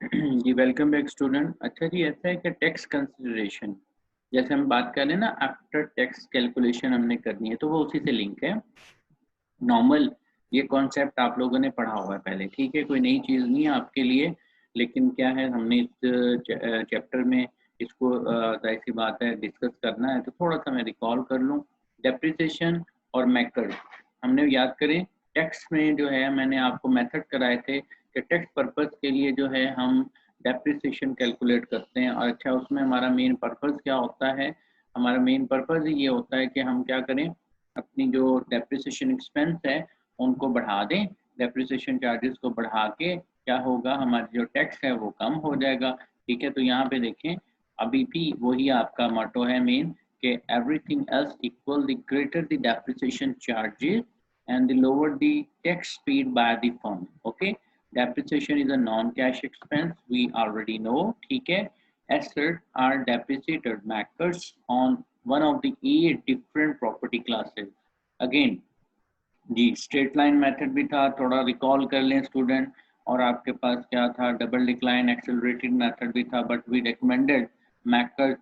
जी welcome back student. अच्छा जी, ऐसा है कि टैक्स कंसिडरेशन जैसे हम बात कर रहे हैं ना, आफ्टर टैक्स कैलकुलेशन हमने करनी है तो वो उसी से लिंक है। नॉर्मल ये कॉन्सेप्ट आप लोगों ने पढ़ा हुआ है पहले, ठीक है, कोई नई चीज़ नहीं है आपके लिए। लेकिन क्या है, हमने इस चैप्टर में इसको जाहिर सी बात है डिस्कस करना है, तो थोड़ा सा मैं रिकॉल कर लूँ। डेप्रिसिएशन और मैकर हमने याद करें। टैक्स में जो है मैंने आपको मेथड कराए थे कि टैक्स पर्पस के लिए जो है हम डेप्रिसिएशन कैलकुलेट करते हैं। और अच्छा, उसमें हमारा मेन पर्पस क्या होता है? हमारा मेन पर्पस ये होता है कि हम क्या करें, अपनी जो डेप्रिसिएशन एक्सपेंस है उनको बढ़ा दें। डेप्रिसिएशन चार्जेस को बढ़ा के क्या होगा, हमारी जो टैक्स है वो कम हो जाएगा। ठीक है, तो यहाँ पे देखें, अभी भी वही आपका मोटो है मेन कि everything else equal the greater the depreciation charges and the lower the tax paid by the firm. Okay, depreciation is a non-cash expense, we already know. ठीक है, assets are depreciated matters on one of the 8 different property classes. Again ji, straight line method भी था, थोड़ा recall कर लें student. और आपके पास क्या था, डबल डिक्लाइन एक्सेलरेटेड मेथड भी था, but we recommended MACRS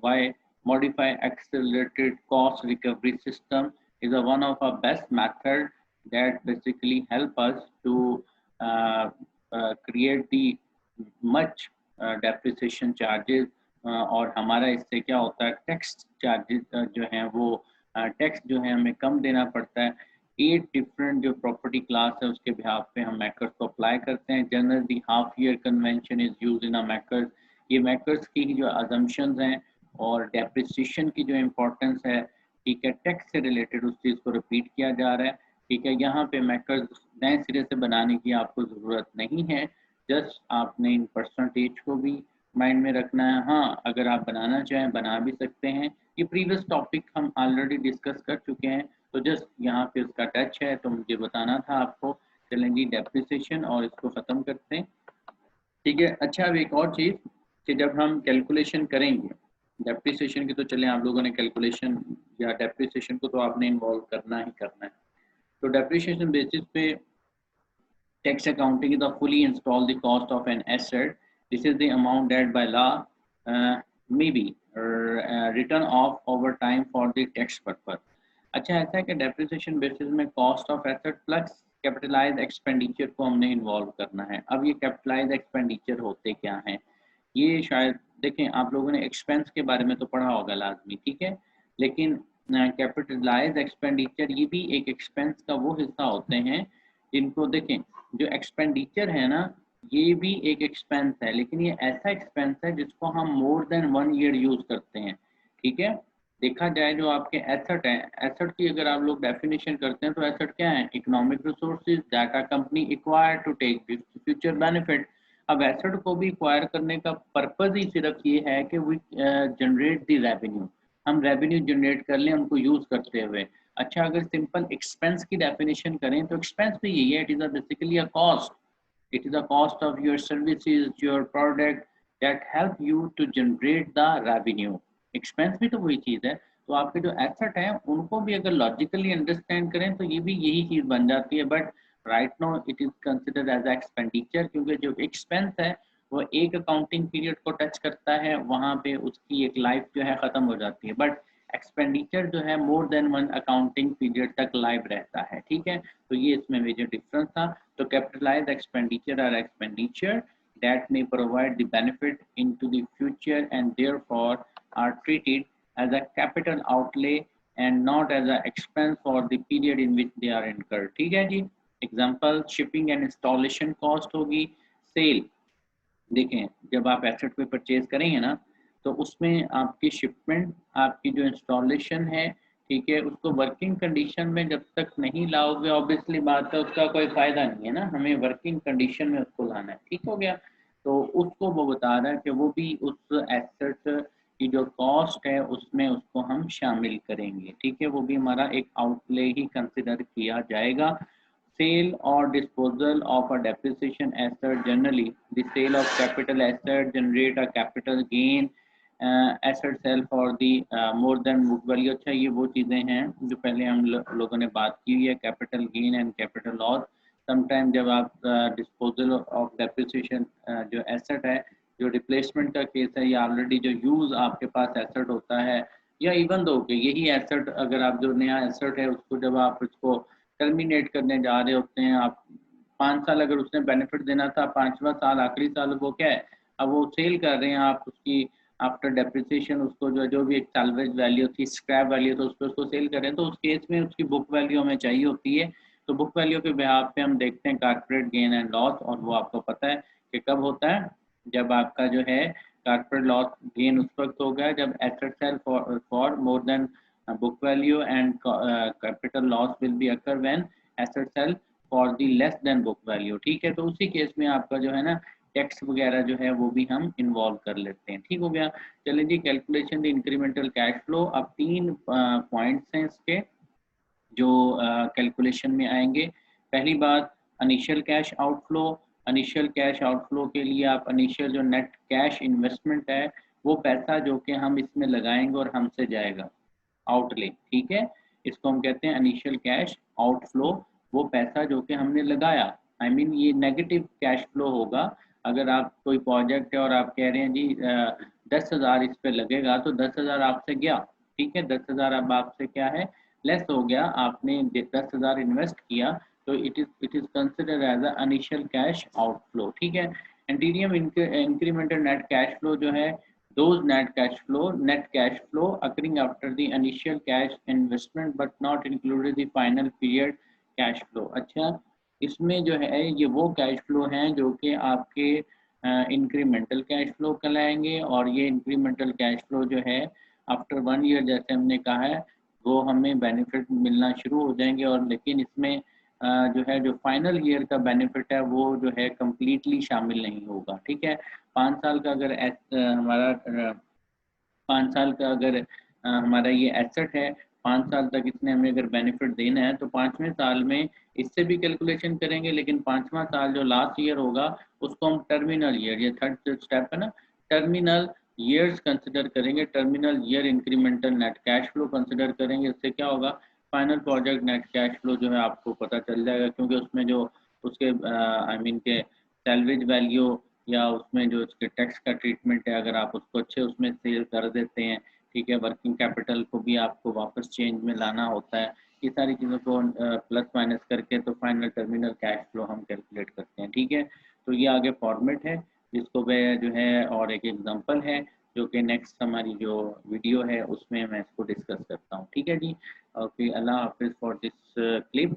by modify accelerated cost recovery system is one of our best method that basically help us to create the much depreciation charges। और हमारा इससे क्या होता है, टैक्स चार्जेस जो हैं वो टैक्स जो है हमें कम देना पड़ता है। 8 डिफरेंट जो प्रॉपर्टी क्लास है उसके बिहाफ पे हम मैकर्स को अप्लाई करते हैं। Generally half year convention is use in a MACRS. ये मैकर्स की जो अजम्पशंस हैं और डेप्रिसिएशन की जो इम्पोर्टेंस है, ठीक है, टैक्स से रिलेटेड उस चीज़ को रिपीट किया जा रहा है। ठीक है, यहाँ पे मैकर्स नए सिरे से बनाने की आपको ज़रूरत नहीं है, जस्ट आपने इन परसेंटेज को भी माइंड में रखना है। हाँ, अगर आप बनाना चाहें बना भी सकते हैं। ये प्रीवियस टॉपिक हम ऑलरेडी डिस्कस कर चुके हैं, तो जस्ट यहाँ पे उसका टच है तो मुझे बताना था आपको। चलें जी, डेप्रिसिएशन और इसको ख़त्म करते हैं। ठीक है, अच्छा, अब एक और चीज़ कि जब हम कैलकुलेशन करेंगे डेप्रिसिएशन की, तो चलें आप लोगों ने कैलकुलेशन या डेप्रिसिएशन को तो आपने इन्वॉल्व करना ही करना है। तो डेप्रिसिएशन बेसिस पे tax accounting is the fully install the cost of an asset. This is the amount that by law may be written off over time for the tax purpose. अच्छा, ऐसा है कि depreciation basis में cost of asset plus capitalize expenditure को हमने involve करना है। अब ये कैपिटलाइज एक्सपेंडिचर होते क्या हैं, ये शायद देखें, आप लोगों ने एक्सपेंस के बारे में तो पढ़ा होगा लाजमी, ठीक है, लेकिन कैपिटलाइज एक्सपेंडिचर ये भी एक एक्सपेंस का वो हिस्सा होते हैं जिनको देखें। जो एक्सपेंडिचर है ना, ये भी एक एक्सपेंस है, लेकिन ये ऐसा एक्सपेंस है जिसको हम मोर देन 1 ईयर यूज करते हैं। ठीक है, देखा जाए जो आपके एसेट हैं, एसेट की अगर आप लोग डेफिनेशन करते हैं तो एसेट क्या है, economic resources that a company acquire to take future benefit. अब एसेट को भी एक्वायर करने का पर्पज ही सिर्फ ये है कि वी जनरेट द रेवेन्यू, हम रेवेन्यू जनरेट कर लें उनको यूज करते हुए। अच्छा, अगर सिंपल एक्सपेंस की डेफिनेशन करें तो एक्सपेंस भी यही है, it is basically a cost. It is a cost of your services, your product that help you to generate the revenue. Expense भी तो वही चीज़ है। तो आपके जो एसेट हैं उनको भी अगर लॉजिकली अंडरस्टैंड करें तो ये भी यही चीज़ बन जाती है, but right no it is considered as expenditure, क्योंकि जो एक्सपेंस है वो एक अकाउंटिंग पीरियड को टच करता है, वहाँ पे उसकी एक लाइफ जो है ख़त्म हो जाती है। बट एक्सपेंडिचर जो है मोर देन 1 अकाउंटिंग पीरियड तक लाइव रहता है। ठीक है, तो ये इसमें मेजर डिफरेंस था। तो capitalize expenditure are expenditure that may provide the benefit into the future and therefore are treated as a capital outlay and not as an expense for the period in which they are incurred। ठीक है जी, example shipping and installation cost होगी। Sale, देखें, जब आप asset पे purchase करेंगे ना तो उसमें आपकी शिपमेंट, आपकी जो इंस्टॉलेशन है, ठीक है, उसको वर्किंग कंडीशन में जब तक नहीं लाओगे, ऑब्वियसली बात है उसका कोई फ़ायदा नहीं है ना, हमें वर्किंग कंडीशन में उसको लाना है। ठीक हो गया, तो उसको वो बता रहा है कि वो भी उस एसेट की जो कॉस्ट है उसमें उसको हम शामिल करेंगे। ठीक है, वो भी हमारा एक आउटले ही कंसिडर किया जाएगा। Sale or disposal of a depreciation asset, generally the sale of capital asset generate a capital gain। asset sell for the more than book value। अच्छा, ये वो चीज़ें हैं जो पहले हम लोगों ने बात की हुई है, capital gain and capital loss. Sometime जब आप डिस्पोजल ऑफ डेप्रिसिएशन जो एसेट है, जो रिप्लेसमेंट का केस है, या ऑलरेडी जो यूज आपके पास एसेट होता है, या इवन दो कि यही एसेट अगर आप जो नया एसेट है उसको जब आप उसको टर्मिनेट करने जा रहे होते हैं, आप 5 साल अगर उसने बेनिफिट देना था, 5वां साल आखिरी साल वो क्या है, अब वो सेल कर रहे हैं, आप उसकी आफ्टर डेप्रिसिएशन उसको जो भी एक सैल्वेज वैल्यू थी, स्क्रैप वैल्यू, तो उस पर उसको सेल करें, तो उस केस में उसकी बुक वैल्यू हमें चाहिए होती है। तो बुक वैल्यू के बिहाफ पे हम देखते हैं कॉर्पोरेट गेन एंड लॉस, और वो आपको पता है कि कब होता है, जब आपका जो है कॉर्पोरेट लॉस गेन उस वक्त होगा जब asset sell for more than book value, and capital loss will be occur when asset sell for the less than book value। ठीक है, तो उसी केस में आपका जो है ना टैक्स वगैरह जो है वो भी हम इन्वॉल्व कर लेते हैं। ठीक हो गया। चलें जी, calculation the incremental cash flow. अब 3 पॉइंट्स हैं इसके जो कैलकुलेशन में आएंगे। पहली बात, initial cash outflow. Initial cash outflow के लिए आप इनिशियल जो नेट कैश इन्वेस्टमेंट है, वो पैसा जो कि हम इसमें लगाएंगे और हमसे जाएगा आउटले, ठीक है, इसको हम कहते हैं इनिशियल कैश आउटफ्लो। वो पैसा जो कि हमने लगाया, आई मीन ये नेगेटिव कैश फ्लो होगा। अगर आप कोई प्रोजेक्ट है और आप कह रहे हैं जी 10,000 इस पे लगेगा, तो 10,000 आपसे गया, ठीक है, 10,000 अब आपसे क्या है, लेस हो गया, आपने 10,000 इन्वेस्ट किया, तो it is consider as a initial cash outflow. ठीक है। Interim incremental net cash flow जो है, those net cash flow occurring after the initial cash investment but not included the final period cash flow। अच्छा, इसमें जो है ये वो कैश फ्लो हैं जो कि आपके इंक्रीमेंटल कैश फ्लो कहलाएंगे, और ये इंक्रीमेंटल कैश फ्लो जो है आफ्टर 1 ईयर, जैसे हमने कहा है, वो हमें बेनिफिट मिलना शुरू हो जाएंगे, और लेकिन इसमें जो है जो फाइनल ईयर का बेनिफिट है वो जो है कम्प्लीटली शामिल नहीं होगा। ठीक है। 5 साल का अगर हमारा 5 साल का अगर हमारा ये एसेट है, 5 साल तक इसने हमें अगर बेनिफिट देना है, तो 5वें साल में इससे भी कैलकुलेशन करेंगे, लेकिन 5वां साल जो लास्ट ईयर होगा उसको हम टर्मिनल ईयर, ये थर्ड स्टेप है ना, टर्मिनल ईयर्स कंसिडर करेंगे। Terminal year incremental net cash flow consider करेंगे। इससे क्या होगा, final project net cash flow जो है आपको पता चल जाएगा, क्योंकि उसमें जो उसके आई मीन के सैलवेज वैल्यू या उसमें जो उसके टैक्स का ट्रीटमेंट है, अगर आप उसको अच्छे उसमें सेल कर देते हैं, ठीक है, वर्किंग कैपिटल को भी आपको वापस चेंज में लाना होता है, ये सारी चीज़ों को प्लस माइनस करके तो फाइनल टर्मिनल कैश फ्लो हम कैलकुलेट करते हैं। ठीक है, तो ये आगे फॉर्मेट है जिसको मैं जो है, और एक एग्जांपल है जो कि नेक्स्ट हमारी जो वीडियो है उसमें मैं इसको डिस्कस करता हूँ। ठीक है जी, ओके, अल्लाह हाफिज़ फॉर दिस क्लिप।